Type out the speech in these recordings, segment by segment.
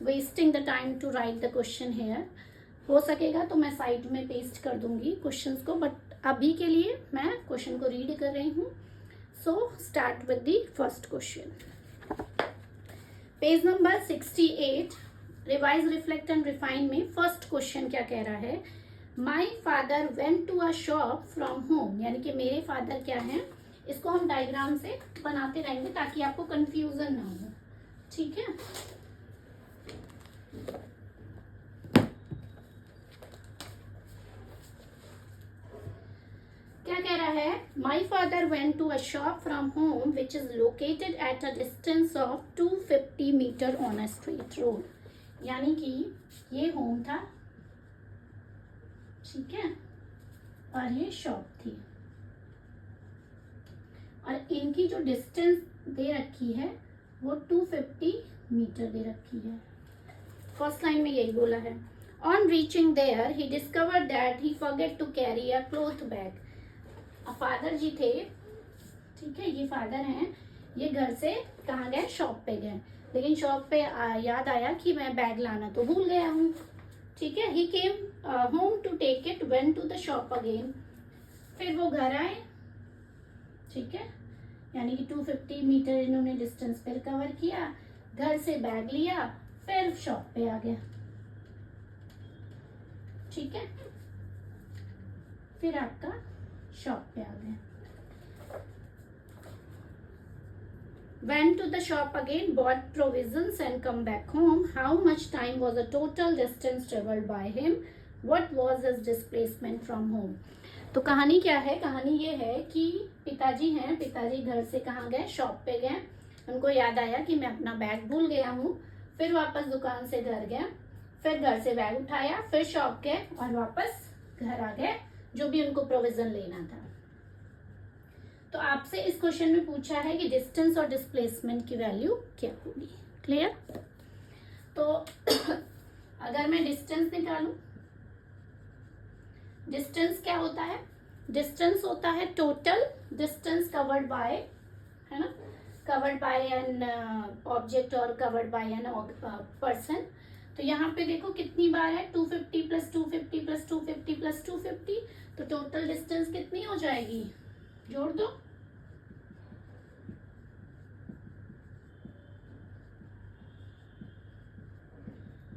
Wasting the time to write the question here. हो सकेगा तो मैं साइड में पेस्ट कर दूंगी क्वेश्चंस को, बट अभी के लिए मैं क्वेश्चन को रीड कर रही हूँ। So start with the first question, page number 68, revise, reflect and refine में फर्स्ट क्वेश्चन क्या कह रहा है, my father went to a shop from home, यानी कि मेरे फादर क्या है, इसको हम डायग्राम से बनाते रहेंगे ताकि आपको कंफ्यूजन ना हो, ठीक है। क्या कह रहा है, my father went to a shop from home which is located at a distance of 250 metre on a straight road, यानी कि ये होम था, ठीक है, और ये शॉप थी, और इनकी जो डिस्टेंस दे रखी है वो 250 मीटर दे रखी है। फर्स्ट लाइन में यही बोला है, on reaching there he discovered that he forget to carry a cloth bag. Father ji थे, ठीक है, ये फादर हैं, ये घर से कहाँ गए, शॉप पे गए, लेकिन शॉप पे याद आया कि मैं बैग लाना तो भूल गया हूँ, ठीक है। He came home to take it, went to the shop again, फिर वो घर आए, ठीक है, यानी कि 250 मीटर इन्होंने डिस्टेंस फिर कवर किया, घर से बैग लिया, फिर शॉप पे आ गया, ठीक है, फिर आपका शॉप पे आ गया। Went to the shop again, bought provisions and come back home. How much time was the total distance traveled by him? What was his displacement from home? तो कहानी क्या है, कहानी ये है कि पिताजी हैं, पिताजी घर से कहाँ गए, शॉप पे गए, उनको याद आया कि मैं अपना बैग भूल गया हूँ, फिर वापस दुकान से घर गए, फिर घर से बैग उठाया, फिर शॉप गए और वापस घर आ गए, जो भी उनको प्रोविजन लेना था। तो आपसे इस क्वेश्चन में पूछा है कि डिस्टेंस और डिस्प्लेसमेंट की वैल्यू क्या होगी, क्लियर। तो अगर मैं डिस्टेंस निकालूं, डिस्टेंस क्या होता है, डिस्टेंस होता है टोटल डिस्टेंस कवर्ड बाय, है ना, कवर्ड बाय एन ऑब्जेक्ट और कवर्ड बाय एन पर्सन। तो यहाँ पे देखो कितनी बार है, 250 प्लस 250 प्लस 250 प्लस 250, तो टोटल डिस्टेंस कितनी हो जाएगी, जोड़ दो,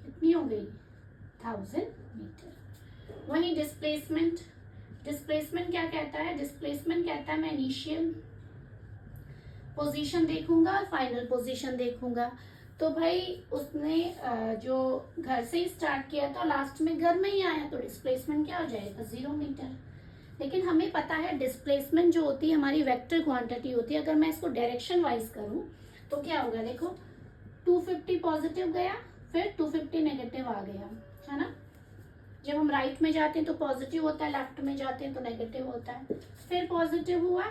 कितनी हो गई, 1000 मीटर। वही डिस्प्लेसमेंट, डिस्प्लेसमेंट क्या कहता है, डिस्प्लेसमेंट कहता है मैं इनिशियल पोजीशन देखूंगा और फाइनल पोजीशन देखूंगा। तो भाई उसने जो घर से ही स्टार्ट किया था, लास्ट में घर में ही आया, तो डिस्प्लेसमेंट क्या हो जाएगा, 0 मीटर। लेकिन हमें पता है डिस्प्लेसमेंट जो होती है हमारी वेक्टर क्वांटिटी होती है। अगर मैं इसको डायरेक्शन वाइज करूं तो क्या होगा, देखो 250 पॉजिटिव गया, फिर 250 नेगेटिव आ गया, है ना। जब हम राइट में जाते हैं तो पॉजिटिव होता है, लेफ्ट में जाते हैं तो नेगेटिव होता है, फिर पॉजिटिव हुआ,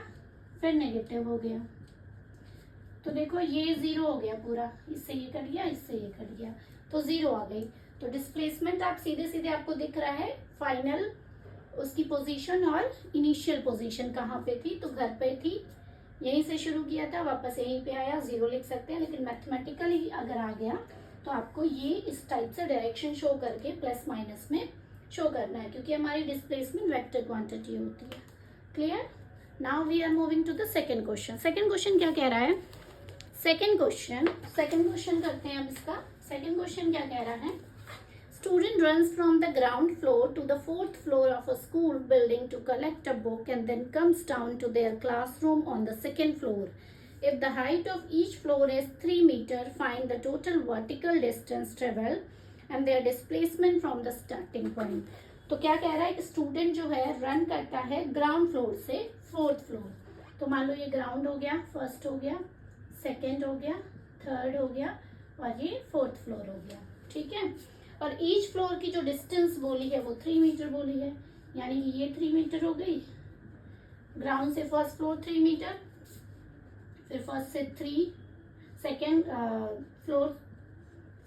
फिर नेगेटिव हो गया, तो देखो ये 0 हो गया पूरा, इससे ये कट गया, इससे ये कट गया, तो 0 आ गई। तो डिस्प्लेसमेंट आप सीधे सीधे आपको दिख रहा है, फाइनल उसकी पोजीशन और इनिशियल पोजीशन कहाँ पे थी, तो घर पे थी, यहीं से शुरू किया था, वापस यहीं पे आया, 0 लिख सकते हैं। लेकिन मैथमेटिकली अगर आ गया तो आपको ये इस टाइप से डायरेक्शन शो करके प्लस माइनस में शो करना है, क्योंकि हमारी डिस्प्लेसमेंट वेक्टर क्वांटिटी होती है, clear. Now we are moving to the second question. Second question क्या कह रहा है, सेकेंड क्वेश्चन करते हैं अब इसका। सेकेंड क्वेश्चन क्या कह रहा है, student runs from the ground floor to the 4th floor of a school building to collect a book and then comes down to their classroom on the 2nd floor. If the height of each floor is 3 meter, find the total vertical distance traveled and their displacement from the starting point. तो क्या कह रहा है कि student जो है run करता है ग्राउंड फ्लोर से 4th फ्लोर। तो मान लो ये ग्राउंड हो गया, फर्स्ट हो गया, सेकेंड हो गया, थर्ड हो गया, और ये 4th फ्लोर हो गया, ठीक है। और ईच फ्लोर की जो डिस्टेंस बोली है वो 3 मीटर बोली है, यानी कि ये 3 मीटर हो गई, ग्राउंड से फर्स्ट फ्लोर 3 मीटर, फिर फर्स्ट से 3, सेकेंड फ्लोर,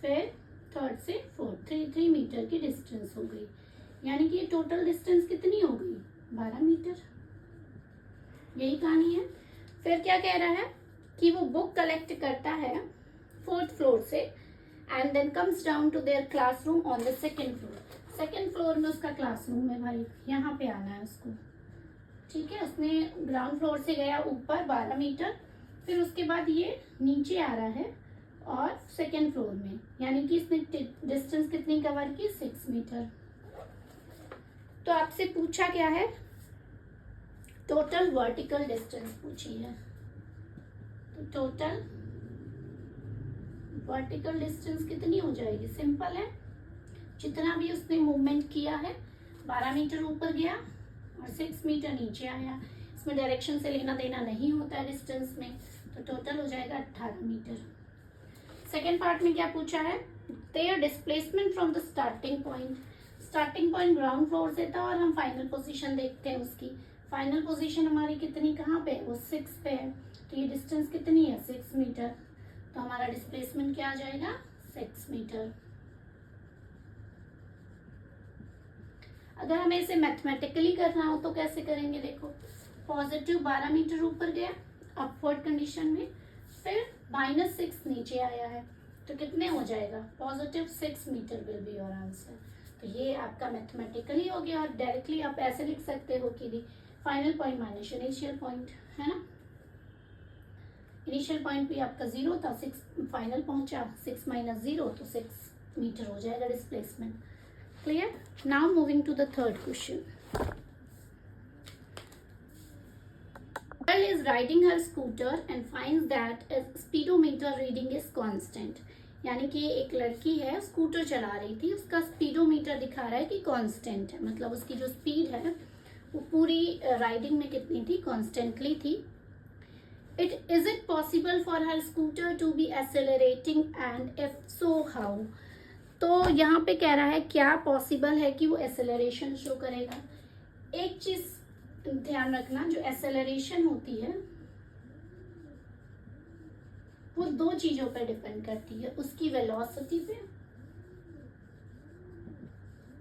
फिर थर्ड से 4, 3 मीटर की डिस्टेंस हो गई, यानी कि टोटल डिस्टेंस कितनी हो गई, 12 मीटर। यही कहानी है। फिर क्या कह रहा है कि वो बुक कलेक्ट करता है 4th फ्लोर से and then comes down to their classroom on the second floor. Second floor में उसका क्लासरूम है भाई, यहाँ पे आना है उसको, ठीक है। उसने ग्राउंड फ्लोर से गया ऊपर 12 मीटर, फिर उसके बाद ये नीचे आ रहा है और सेकेंड फ्लोर में, यानी कि इसने डिस्टेंस कितनी कवर की, 6 मीटर। तो आपसे पूछा क्या है, टोटल वर्टिकल डिस्टेंस पूछी है। तो टोटल वर्टिकल डिस्टेंस कितनी हो जाएगी, सिंपल है, जितना भी उसने मूवमेंट किया है, 12 मीटर ऊपर गया और 6 मीटर नीचे आया। इसमें डायरेक्शन से लेना देना नहीं होता है डिस्टेंस में, तो टोटल हो जाएगा 18 मीटर। सेकेंड पार्ट में क्या पूछा है, their displacement from the starting point. Starting point ground floor से था और हम फाइनल पोजीशन देखते हैं उसकी। फाइनल पोजीशन हमारी कितनी, कहाँ पे, वो 6 पे है, तो ये डिस्टेंस कितनी है, 6 मीटर। तो हमारा डिस्प्लेसमेंट क्या आ जाएगा, 6 मीटर। अगर हमें इसे मैथमेटिकली करना हो तो कैसे करेंगे, देखो पॉजिटिव 12 मीटर ऊपर गया अपवर्ड कंडीशन में, फिर -6 नीचे आया है, तो कितने हो जाएगा, positive 6 metre will be your answer. तो ये आपका मैथमेटिकली हो गया। और डायरेक्टली आप ऐसे लिख सकते हो कि final point minus initial point, है ना। इनिशियल पॉइंट भी आपका 0 था, 6 फाइनल पहुंचा, 6 - 0 तो 6 मीटर हो जाएगा displacement. Clear? Now moving to the third question. Girl is riding her scooter and finds that its speedometer reading is constant. यानी कि एक लड़की है, स्कूटर चला रही थी, उसका स्पीडोमीटर दिखा रहा है कि कांस्टेंट है, मतलब उसकी जो स्पीड है वो पूरी राइडिंग में कितनी थी, कॉन्स्टेंटली थी। Is it possible for her scooter to be accelerating and if so how? तो यहाँ पे कह रहा है क्या पॉसिबल है कि वो एसेलरेशन शो करेगा। एक चीज ध्यान रखना, जो एसेलरेशन होती है वो 2 चीजों पर डिपेंड करती है, उसकी वेलोसिटी पे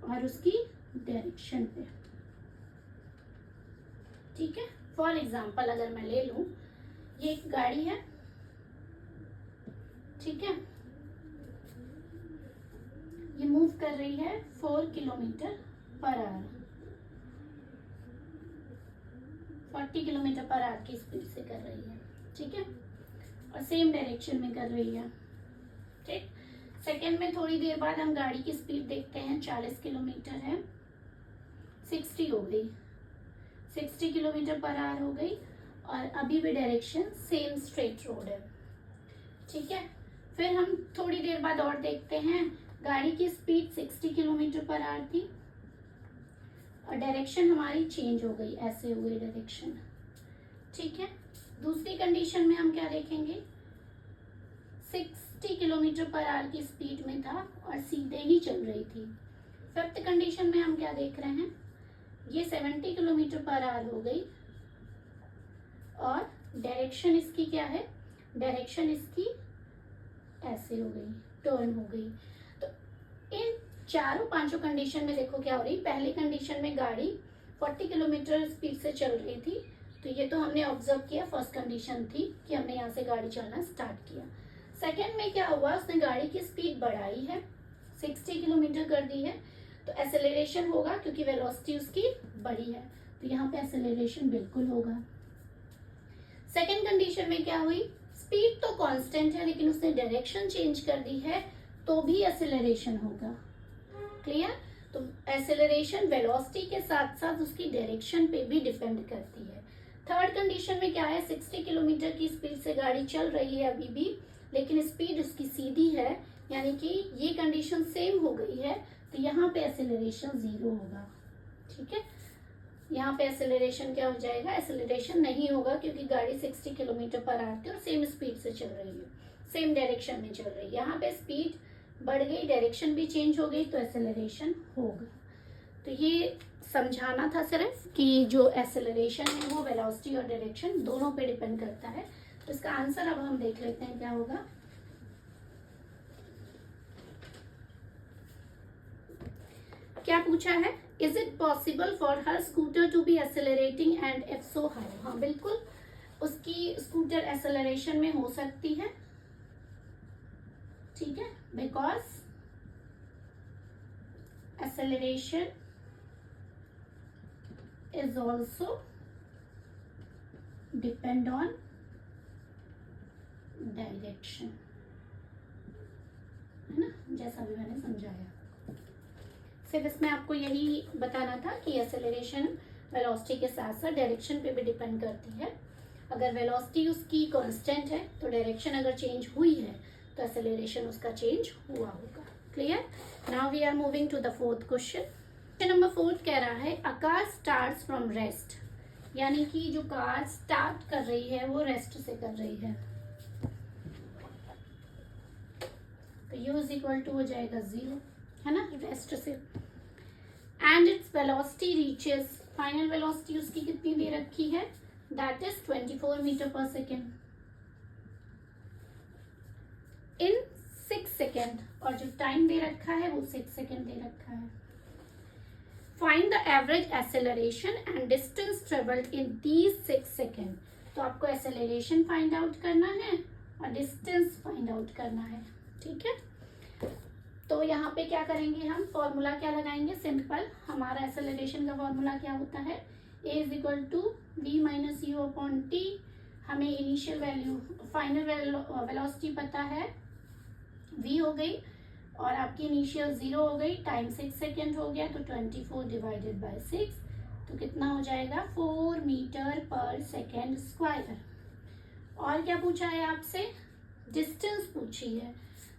और उसकी डायरेक्शन पे, ठीक है। फॉर एग्जांपल अगर मैं ले लूं, ये एक गाड़ी है, ठीक है, ये मूव कर रही है 4 kilometre per our, 40 kilometre per hour की स्पीड से कर रही है, ठीक है, और सेम डायरेक्शन में कर रही है, ठीक। सेकंड में थोड़ी देर बाद हम गाड़ी की स्पीड देखते हैं, 40 किलोमीटर है, 60 हो गई, 60 किलोमीटर पर आवर हो गई, और अभी भी डायरेक्शन सेम स्ट्रेट रोड है, ठीक है। फिर हम थोड़ी देर बाद और देखते हैं, गाड़ी की स्पीड 60 किलोमीटर पर आवर थी और डायरेक्शन हमारी चेंज हो गई, ऐसे हो गई डायरेक्शन, ठीक है। दूसरी कंडीशन में हम क्या देखेंगे, 60 किलोमीटर पर आवर की स्पीड में था और सीधे ही चल रही थी। फिफ्थ कंडीशन में हम क्या देख रहे हैं, ये 70 किलोमीटर पर आवर हो गई और डायरेक्शन इसकी क्या है, डायरेक्शन इसकी ऐसे हो गई, टर्न हो गई। तो इन चारों पांचों कंडीशन में देखो क्या हो रही, पहली कंडीशन में गाड़ी 40 किलोमीटर स्पीड से चल रही थी, तो ये तो हमने ऑब्जर्व किया, फर्स्ट कंडीशन थी कि हमने यहाँ से गाड़ी चलना स्टार्ट किया। सेकेंड में क्या हुआ, उसने गाड़ी की स्पीड बढ़ाई है, 60 किलोमीटर कर दी है, तो एसेलरेशन होगा क्योंकि वेलोसिटी उसकी बढ़ी है, तो यहाँ पे एसेलरेशन बिल्कुल होगा। सेकेंड कंडीशन में क्या हुई, स्पीड तो कांस्टेंट है लेकिन उसने डायरेक्शन चेंज कर दी है, तो भी एसेलरेशन होगा। क्लियर? तो एसेलरेशन वेलोसिटी के साथ साथ उसकी डायरेक्शन पे भी डिपेंड करती है। थर्ड कंडीशन में क्या है, 60 किलोमीटर की स्पीड से गाड़ी चल रही है अभी भी, लेकिन स्पीड उसकी सीधी है, यानी कि ये कंडीशन सेम हो गई है, तो यहाँ पे एसेलरेशन 0 होगा, ठीक है। यहाँ पे एसेलरेशन क्या हो जाएगा, एसेलरेशन नहीं होगा क्योंकि गाड़ी 60 किलोमीटर पर आवर थी और सेम स्पीड से चल रही है, सेम डायरेक्शन में चल रही है। यहाँ पे स्पीड बढ़ गई, डायरेक्शन भी चेंज हो गई, तो एसेलरेशन होगा। तो ये समझाना था सिर्फ कि जो एसेलरेशन है वो वेलोसिटी और डायरेक्शन दोनों पे डिपेंड करता है। तो इसका आंसर अब हम देख लेते हैं क्या होगा। क्या पूछा है, is it possible for her scooter to be accelerating and if so how. हाँ बिल्कुल, उसकी स्कूटर एसेलरेशन में हो सकती है, ठीक है। Because acceleration is also depend on direction, है ना, जैसा भी मैंने समझाया। सिर्फ इसमें आपको यही बताना था कि एक्सेलरेशन वेलोसिटी के साथ साथ डायरेक्शन पे भी डिपेंड करती है। अगर वेलोसिटी उसकी कांस्टेंट है तो डायरेक्शन अगर चेंज हुई है तो एक्सेलरेशन उसका चेंज हुआ होगा। Clear? Now we are moving to the fourth question. Question number 4 कह रहा है a car starts from rest, यानी कि जो कार स्टार्ट कर रही है वो रेस्ट से कर रही है, तो u इज इक्वल टू हो जाएगा 0, है ना, रेस्ट से। And its velocity reaches, final velocity उसकी कितनी दे रखी है, दैट इज 24 मीटर पर सेकेंड इन 6 सेकेंड, और जो टाइम दे रखा है वो 6 सेकेंड दे रखा है। Find the average acceleration and distance travelled in these 6 second. तो आपको एक्सेलरेशन फाइंड आउट करना है और डिस्टेंस फाइंड आउट करना है, ठीक है। तो यहाँ पे क्या करेंगे हम, फॉर्मूला क्या लगाएंगे, सिंपल। हमारा एक्सेलरेशन का फॉर्मूला क्या होता है, a is equal to v minus u upon t. हमें इनिशियल वैल्यू, फाइनल वेलोसिटी पता है v हो गई, और आपकी इनिशियल 0 हो गई, टाइम 6 सेकेंड हो गया, तो 24 डिवाइडेड बाय 6, तो कितना हो जाएगा 4 मीटर पर सेकेंड स्क्वायर। और क्या पूछा है आपसे, डिस्टेंस पूछी है।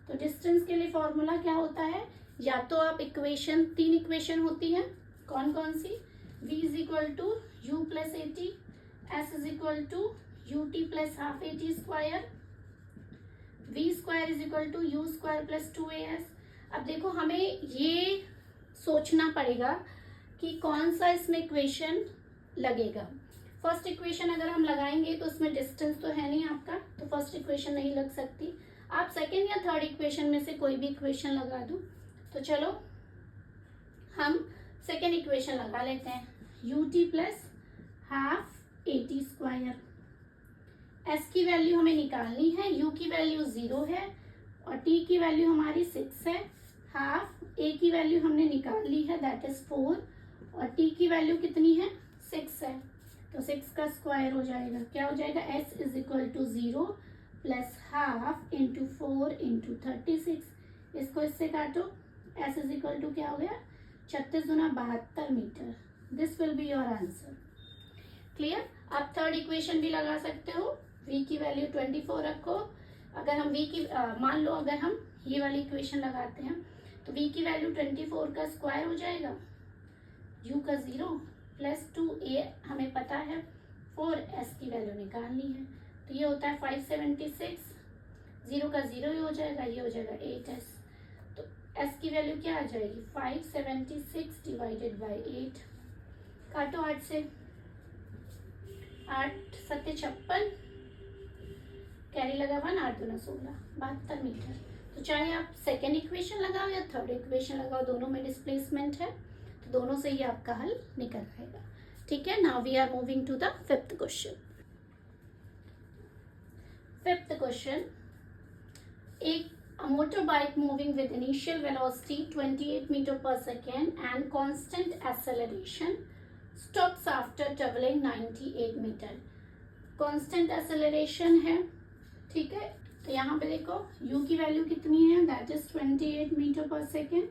तो डिस्टेंस के लिए फॉर्मूला क्या होता है, या तो आप इक्वेशन, 3 इक्वेशन होती है, कौन कौन सी, v is equal to u plus a t, s is equal to u t plus half a t square, v square is equal to u square plus 2as। अब देखो हमें ये सोचना पड़ेगा कि कौन सा इसमें इक्वेशन लगेगा। फर्स्ट इक्वेशन अगर हम लगाएंगे तो उसमें डिस्टेंस तो है नहीं आपका, तो फर्स्ट इक्वेशन नहीं लग सकती। आप सेकेंड या थर्ड इक्वेशन में से कोई भी इक्वेशन लगा दो। तो चलो हम सेकेंड इक्वेशन लगा लेते हैं, you t plus half a t square. S की वैल्यू हमें निकालनी है, यू की वैल्यू 0 है और टी की वैल्यू हमारी 6 है, हाफ ए की वैल्यू हमने निकाल ली है, दैट इज 4, और टी की वैल्यू कितनी है, 6 है, तो 6 का स्क्वायर हो जाएगा, क्या हो जाएगा, s is equal to 0 plus half into 4 into 36, इसको इससे काटो, एस इज इक्वल टू क्या हो गया, 36 गुना 72 मीटर। This will be your answer. Clear? आप थर्ड इक्वेशन भी लगा सकते हो, v की वैल्यू 24 रखो। अगर हम v की मान लो अगर हम ये वाली इक्वेशन लगाते हैं तो v की वैल्यू 24 का स्क्वायर हो जाएगा, u का 0 प्लस 2a हमें पता है, 4s की वैल्यू निकालनी है, तो ये होता है 576, 0 का 0 ही हो जाएगा, ये हो जाएगा 8s, तो s की वैल्यू क्या आ जाएगी, 576 डिवाइडेड बाई 8, काटो 8 से, 8 7 56, कैरी लगा 1, 8 दूना 16, 72 मीटर। तो चाहे आप सेकेंड इक्वेशन लगाओ या थर्ड इक्वेशन लगाओ, दोनों में डिस्प्लेसमेंट है, तो दोनों से ही आपका हल निकल आएगा, ठीक है। Now we are moving to the fifth question. Fifth question, एक motorbike moving with initial velocity 28 meter per second and constant acceleration stops after traveling 98 meter। constant acceleration है, ठीक है। तो यहाँ पे देखो u की वैल्यू कितनी है, दैट इज 28 मीटर पर second,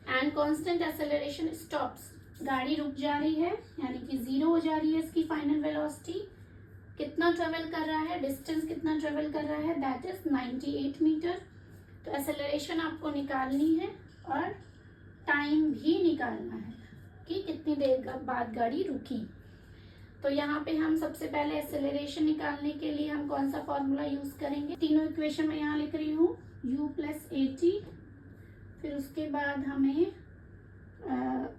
and constant acceleration stops, गाड़ी रुक जा रही है, यानी कि 0 हो जा रही है इसकी फाइनल वेलोसिटी। कितना ट्रेवल कर रहा है, डिस्टेंस कितना ट्रेवल कर रहा है, दैट इज 98 मीटर। तो एक्सेलरेशन आपको निकालनी है और टाइम भी निकालना है कि कितनी देर बाद गाड़ी रुकी। तो यहाँ पे हम सबसे पहले एक्सेलरेशन निकालने के लिए हम कौन सा फॉर्मूला यूज करेंगे, तीनों इक्वेशन में यहाँ लिख रही हूँ, u प्लस ए टी, फिर उसके बाद हमें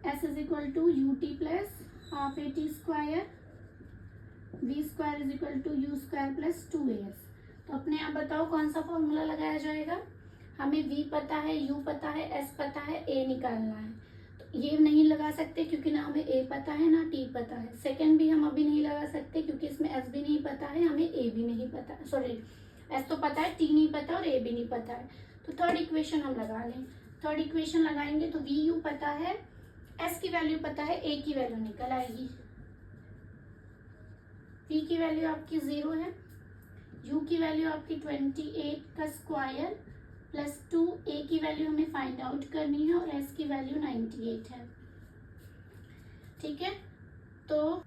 s is equal to u t plus half a t square, v square is equal to u square plus 2as। तो अपने आप बताओ कौन सा फॉर्मूला लगाया जाएगा, हमें v पता है, u पता है, s पता है, a निकालना है। तो ये नहीं लगा सकते क्योंकि ना हमें a पता है ना t पता है। सेकंड भी हम अभी नहीं लगा सकते क्योंकि इसमें s भी नहीं पता है, हमें a भी नहीं पता, सॉरी s तो पता है, t नहीं पता और a भी नहीं पता है। तो थर्ड इक्वेशन हम लगा लें। थर्ड इक्वेशन लगाएंगे तो वी यू पता है, एस की वैल्यू पता है, ए की वैल्यू निकल आएगी। पी की वैल्यू आपकी 0 है, यू की वैल्यू आपकी 28 का स्क्वायर प्लस 2, ए की वैल्यू हमें फाइंड आउट करनी है और एस की वैल्यू 98 है। ठीक है, तो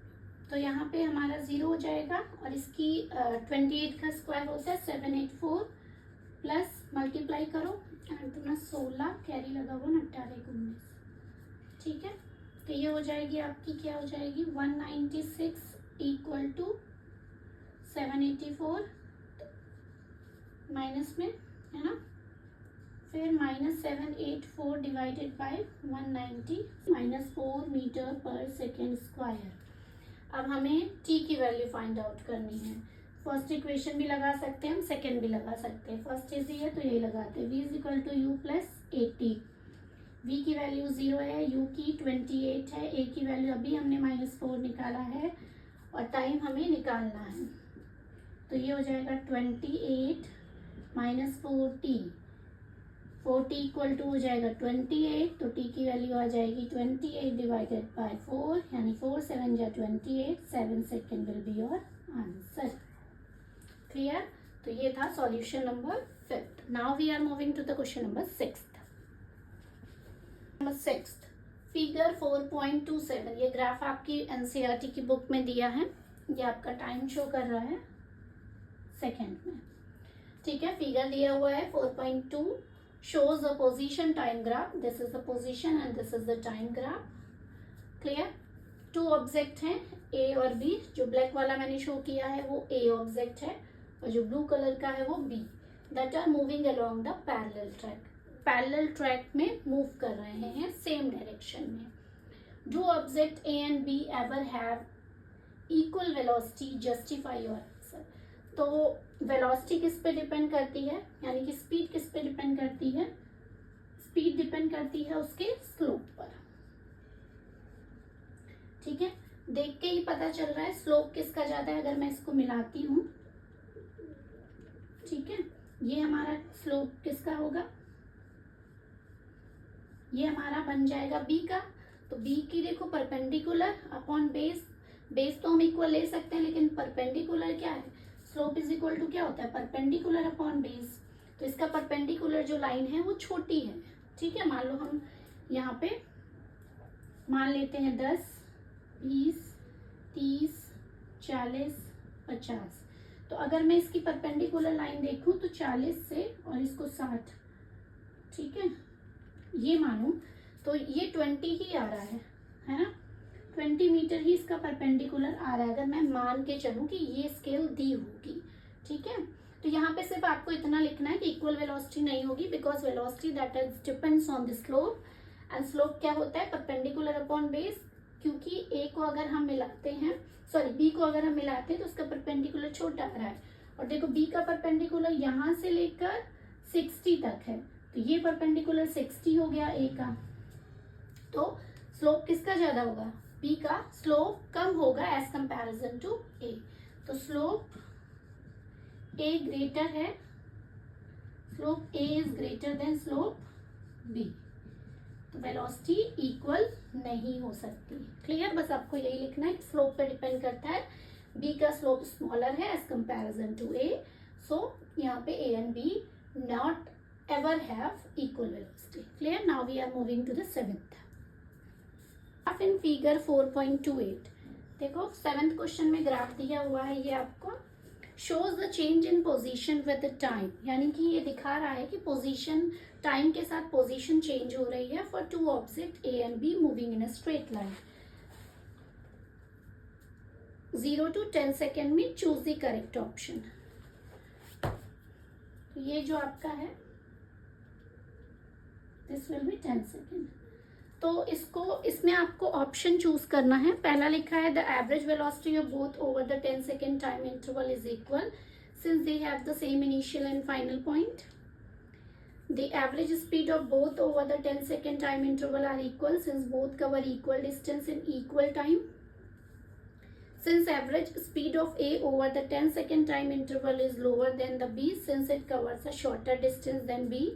यहाँ पे हमारा 0 हो जाएगा और इसकी 28 का स्क्वायर होता है 784 प्लस मल्टीप्लाई करो 16 कैरी लगा हुआ 18 19। ठीक है, तो ये हो जाएगी आपकी, क्या हो जाएगी 196 इक्वल टू 784 माइनस में, है ना, फिर -784 डिवाइडेड बाय 190 -4 मीटर पर सेकेंड स्क्वायर। अब हमें टी की वैल्यू फाइंड आउट करनी है। फर्स्ट इक्वेशन भी लगा सकते हैं हम, सेकेंड भी लगा सकते हैं। फर्स्ट इजी है तो यही लगाते हैं, v is equal to u plus 80। v की वैल्यू 0 है, u की 28 है, a की वैल्यू अभी हमने -4 निकाला है और टाइम हमें निकालना है। तो ये हो जाएगा 28 - 4t, 4t इक्वल टू हो जाएगा 28, तो t की वैल्यू आ जाएगी 28 डिवाइडेड बाय 4, यानी 4 7 जा 28, 7 second will be your answer. Clear? तो ये था solution number 5th। Now we are moving to the question number 6th। Number 6th, figure 4.27। ये ग्राफ आपकी एनसीईआरटी की बुक में दिया है, ये आपका टाइम शो कर रहा है सेकेंड में। ठीक है, फिगर दिया हुआ है 4.2 shows a position time graph. This is the position and this is the time graph. Clear? 2 object हैं A और B। जो ब्लैक वाला मैंने शो किया है वो A ऑब्जेक्ट है और जो ब्लू कलर का है वो B, that are moving along the parallel track। Parallel track में मूव कर रहे हैं सेम डायरेक्शन में। Do object A and B ever have equal velocity? Justify your answer। तो वेलोसिटी किस पे डिपेंड करती है, यानी कि स्पीड किस पे डिपेंड करती है? स्पीड डिपेंड करती है उसके स्लोप पर। ठीक है, देख के ही पता चल रहा है स्लोप किसका ज्यादा है। अगर मैं इसको मिलाती हूँ, ठीक है, ये हमारा स्लोप किसका होगा, ये हमारा बन जाएगा बी का। तो बी की देखो परपेंडिकुलर अपॉन बेस, बेस तो हम इक्वल ले सकते हैं लेकिन परपेंडिकुलर क्या है, स्लोप इज इक्वल टू क्या होता है, परपेंडिकुलर अपॉन बेस। तो इसका परपेंडिकुलर जो लाइन है वो छोटी है। ठीक है, मान लो हम यहाँ पे मान लेते हैं 10 20 30 40 50। तो अगर मैं इसकी परपेंडिकुलर लाइन देखूं तो 40 से और इसको 60, ठीक है, ये मानूं तो ये 20 ही आ रहा है ना, 20 मीटर ही इसका परपेंडिकुलर आ रहा है अगर मैं मान के चलूं कि ये स्केल दी होगी। ठीक है, तो यहाँ पे सिर्फ आपको इतना लिखना है कि इक्वल वेलोसिटी नहीं होगी, because velocity that is depends on the slope and slope क्या होता है, परपेंडिकुलर अपॉन बेस। क्योंकि ए को अगर हम मिलाते हैं, सॉरी बी को अगर हम मिलाते हैं तो उसका परपेंडिकुलर छोटा आ रहा है। और देखो बी का परपेंडिकुलर यहाँ से लेकर 60 तक है, तो ये परपेंडिकुलर 60 हो गया ए का। तो स्लोप किसका ज्यादा होगा, बी का स्लोप कम होगा एज कंपैरिजन टू ए। तो स्लोप ए ग्रेटर है, slope A is greater than slope B. तो वेलोसिटी इक्वल नहीं हो सकती। क्लियर? बस आपको यही लिखना है, स्लोप पे डिपेंड करता है। बी का स्लोप स्मॉलर है as comparison to A, so यहाँ पे A and B not ever have equal velocity. Clear? Now we are moving to the 7th. Graph in figure 4.28. देखो 7th क्वेश्चन में graph दिया हुआ है, ये आपको shows the change in position with the time, यानी कि ये दिखा रहा है कि पोजीशन टाइम के साथ पोजीशन चेंज हो रही है for 2 object A and B moving in a straight line। 0 to 10 second में choose the correct option। तो ये जो आपका है दिस विल बी 10 सेकेंड। तो इसमें आपको ऑप्शन चूज करना है। पहला लिखा है the average velocity of both over the 10 second time interval is equal since they have the same initial and final point. The average speed of both over the 10 second time interval are equal since both cover equal distance in equal time. Since average speed of A over the 10 second time interval is lower than the B since it covers a shorter distance than B,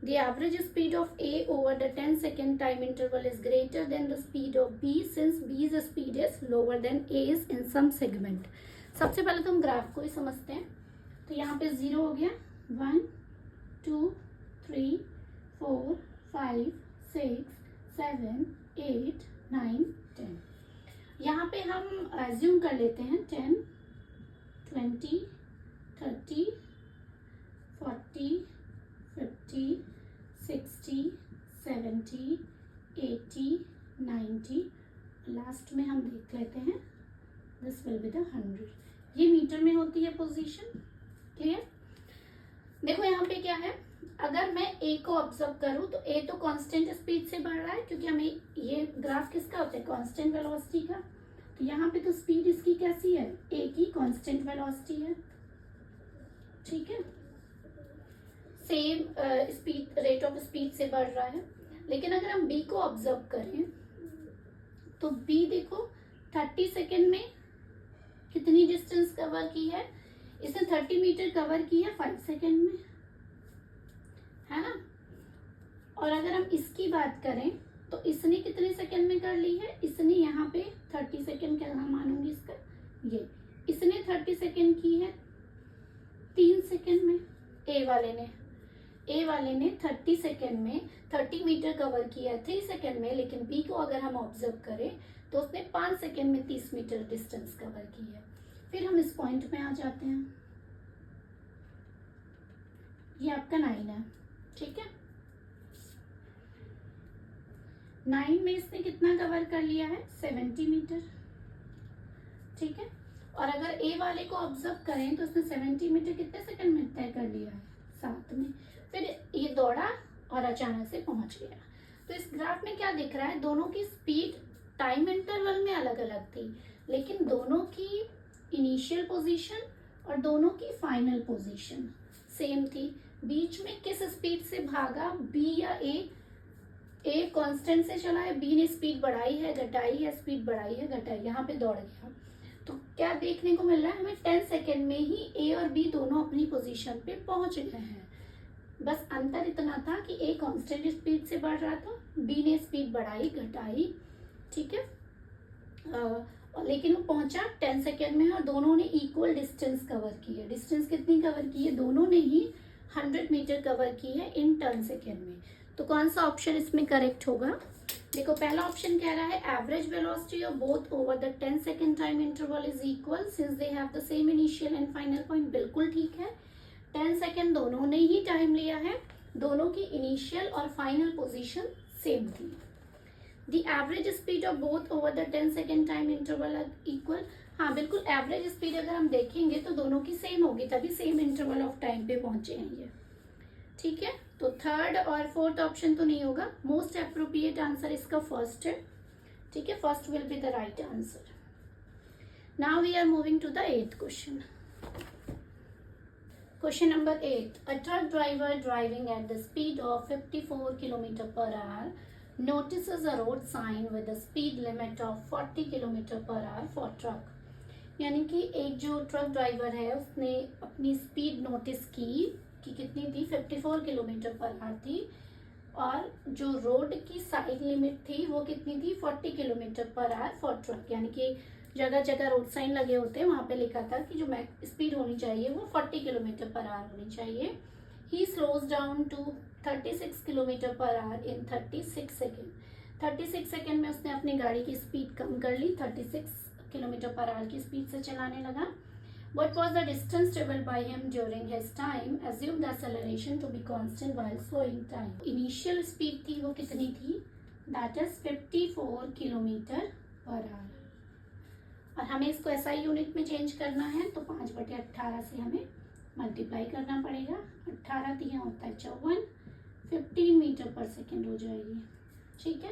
The average speed of A over the 10-second time interval is greater than the speed of B since B's speed is lower than A's in some segment. सबसे पहले तो हम graph को ही समझते हैं. तो यहाँ पे 0 हो गया, 1 2 3 4 5 6 7 8 9 10. यहाँ पे हम एज्यूम कर लेते हैं 10 20 30 40 50 60 70 80 90. लास्ट में हम देख लेते हैं, दिस विल बी द 100. ये मीटर में होती है पोजीशन. क्लियर? देखो यहाँ पे क्या है, अगर मैं ए को ऑब्जर्व करूँ तो ए तो कांस्टेंट स्पीड से बढ़ रहा है, क्योंकि हमें ये ग्राफ किसका होता है, कांस्टेंट वेलोसिटी का. तो यहाँ पे तो स्पीड इसकी कैसी है, ए की कांस्टेंट वेलोसिटी है. ठीक है, same speed, rate of speed से बढ़ रहा है. लेकिन अगर हम बी को ऑब्जर्व करें तो बी देखो 30 सेकेंड में कितनी डिस्टेंस कवर की है, इसने 30 मीटर कवर की है 5 सेकेंड में, है ना. और अगर हम इसकी बात करें तो इसने कितने सेकेंड में कर ली है, इसने यहाँ पे 30 सेकेंड क्या मानूंगी इसका, ये इसने 30 सेकेंड की है 3 सेकेंड में. ए वाले ने 30 सेकेंड में 30 मीटर कवर किया है 3 सेकेंड में. लेकिन बी को अगर हम ऑब्जर्व करें तो उसने 5 सेकेंड में 30 मीटर डिस्टेंस कवर की है. फिर हम इस पॉइंट में आ जाते हैं, ये आपका 9 है. ठीक है, 9 में इसने कितना कवर कर लिया है, 70 मीटर. ठीक है, और अगर ए वाले को ऑब्जर्व करें तो उसने 70 मीटर कितने सेकंड में तय कर लिया है, 7 में. फिर ये दौड़ा और अचानक से पहुंच गया. तो इस ग्राफ में क्या दिख रहा है, दोनों की स्पीड टाइम इंटरवल में अलग अलग थी, लेकिन दोनों की इनिशियल पोजीशन और दोनों की फाइनल पोजीशन सेम थी. बीच में किस स्पीड से भागा, बी या ए कांस्टेंट से चला है, बी ने स्पीड बढ़ाई है घटाई है, स्पीड बढ़ाई है घटाई, यहाँ पे दौड़ गया. तो क्या देखने को मिल रहा है हमें, 10 सेकेंड में ही ए और बी दोनों अपनी पोजीशन पे पहुंच गए हैं. बस अंतर इतना था कि ए कांस्टेंट स्पीड से बढ़ रहा था, बी ने स्पीड बढ़ाई घटाई. ठीक है, लेकिन वो पहुंचा 10 सेकेंड में और दोनों ने इक्वल डिस्टेंस कवर की है. डिस्टेंस कितनी कवर की है, दोनों ने ही 100 मीटर कवर की है इन 10 सेकेंड में. तो कौन सा ऑप्शन इसमें करेक्ट होगा, देखो पहला ऑप्शन कह रहा है average velocity of both over the 10 second time interval is equal since they have the same initial and final point. बिल्कुल ठीक है, 10 सेकेंड दोनों ने ही टाइम लिया है, दोनों की इनिशियल और फाइनल पोजीशन सेम थी. The average speed of both over the 10 second time interval are equal. हाँ बिल्कुल, एवरेज स्पीड अगर हम देखेंगे तो दोनों की सेम होगी, तभी सेम इंटरवल ऑफ टाइम पे पहुंचे हैं ये. ठीक है, तो थर्ड और फोर्थ ऑप्शन तो नहीं होगा. मोस्ट अप्रोप्रिएट आंसर इसका फर्स्ट है. ठीक है, first will be the right answer. Now we are moving to the 8th question. Question number 8. A truck driver driving at the speed of 54 km per hour notices a road sign with a speed limit of 40 km per hour for truck. यानी कि एक जो truck driver है उसने अपनी speed notice की कि कितनी थी, 54 किलोमीटर पर आवर थी, और जो रोड की साइड लिमिट थी वो कितनी थी, 40 kilometre per hour for truck. यानी कि जगह जगह रोड साइन लगे होते हैं, वहाँ पे लिखा था कि जो स्पीड होनी चाहिए वो 40 किलोमीटर पर आवर होनी चाहिए. He slows down to 36 kilometre per hour in 36 second. 36 second में उसने अपनी गाड़ी की स्पीड कम कर ली, 36 किलोमीटर पर आवर की स्पीड से चलाने लगा. What was the distance traveled by him during his time? Assume the acceleration to be constant while slowing time. Initial speed थी वो कितनी थी, that is 54 kilometre per our. और हमें इसको SI यूनिट में चेंज करना है तो 5/18 से हमें मल्टीप्लाई करना पड़ेगा. 18 तिया होता है 54, 15 मीटर पर सेकेंड हो जाएगी. ठीक है,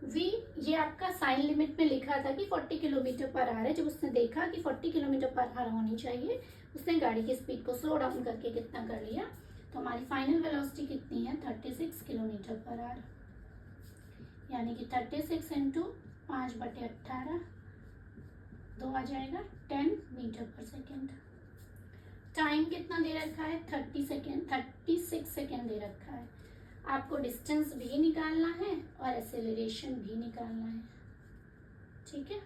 V ये आपका साइन लिमिट में लिखा था कि 40 किलोमीटर पर आवर है. जब उसने देखा कि 40 किलोमीटर पर आवर होनी चाहिए, उसने गाड़ी की स्पीड को स्लो डाउन करके कितना कर लिया, तो हमारी फाइनल वेलोसिटी कितनी है, 36 किलोमीटर पर आवर. यानी कि 36 इंटू 5/18 2 आ जाएगा 10 मीटर पर सेकेंड. टाइम कितना दे रखा है, 36 सेकेंड दे रखा है. आपको डिस्टेंस भी निकालना है और एक्सेलरेशन भी निकालना है। ठीक है,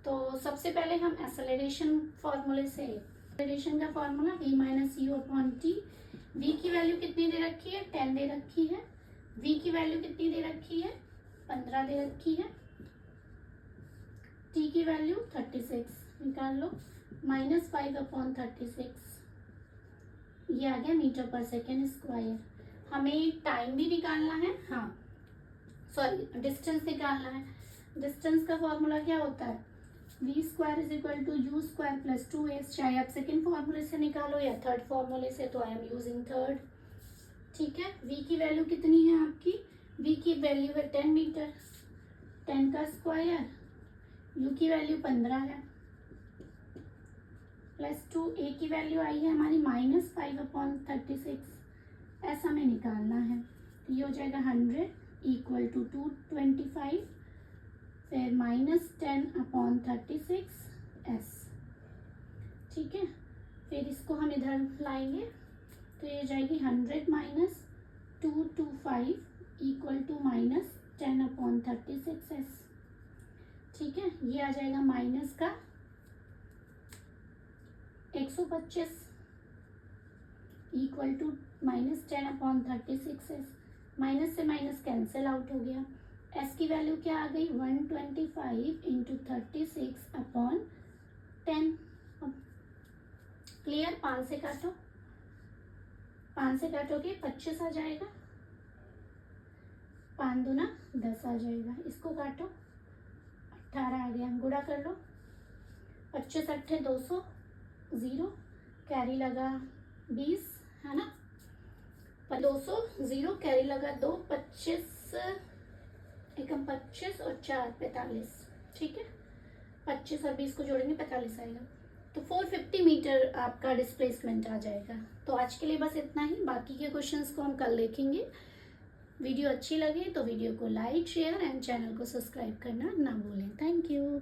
तो सबसे पहले हम एक्सेलरेशन फॉर्मूले से, एक्सेलरेशन का formula v minus u upon T. v की वैल्यू कितनी दे रखी है, 10 दे रखी है। v की वैल्यू कितनी दे रखी है, 15 दे रखी है। t की वैल्यू 36 निकाल लो, माइनस 5 अपॉन 36, ये आ गया मीटर पर सेकेंड स्क्वायर। हमें टाइम भी निकालना है, हाँ सॉरी डिस्टेंस निकालना है। डिस्टेंस का फॉर्मूला क्या होता है, v square is equal to u square plus 2s। चाहे आप सेकेंड फॉर्मूले से निकालो या थर्ड फॉर्मूले से, तो आई एम यूजिंग थर्ड। ठीक है, v की वैल्यू कितनी है आपकी, v की वैल्यू है 10 मीटर, 10 का स्क्वायर, u की वैल्यू 15 है, प्लस 2, a की वैल्यू आई है हमारी माइनस 5 अपॉन 36, ऐसा हमें निकालना है। तो ये हो जाएगा 100 इक्वल टू 225, फिर माइनस 10 अपॉन 36s। ठीक है, फिर इसको हम इधर लाएंगे तो ये जाएगी 100 minus 225 equal to minus 10 upon 36s। ठीक है, ये आ जाएगा माइनस का 125 equal to minus 10 upon 36s। Minus से माइनस कैंसिल आउट हो गया। s की वैल्यू क्या आ गई, 125 इंटू 36 अपॉन 10। क्लियर, 5 से काटो, 5 से काटोगे 25 आ जाएगा, 5 दूना 10 आ जाएगा। इसको काटो, 18 आ गया, गुणा कर लो, 25 अट्ठे 200, 0 कैरी लगा 20 है ना, 200 0 कैरी लगा 2, 25 एकम 25 और 4 45। ठीक है, 25 और 20 को जोड़ेंगे 45 आएगा। तो 450 मीटर आपका डिस्प्लेसमेंट आ जाएगा। तो आज के लिए बस इतना ही, बाकी के क्वेश्चंस को हम कल देखेंगे। वीडियो अच्छी लगे तो वीडियो को लाइक शेयर एंड चैनल को सब्सक्राइब करना ना भूलें। Thank you.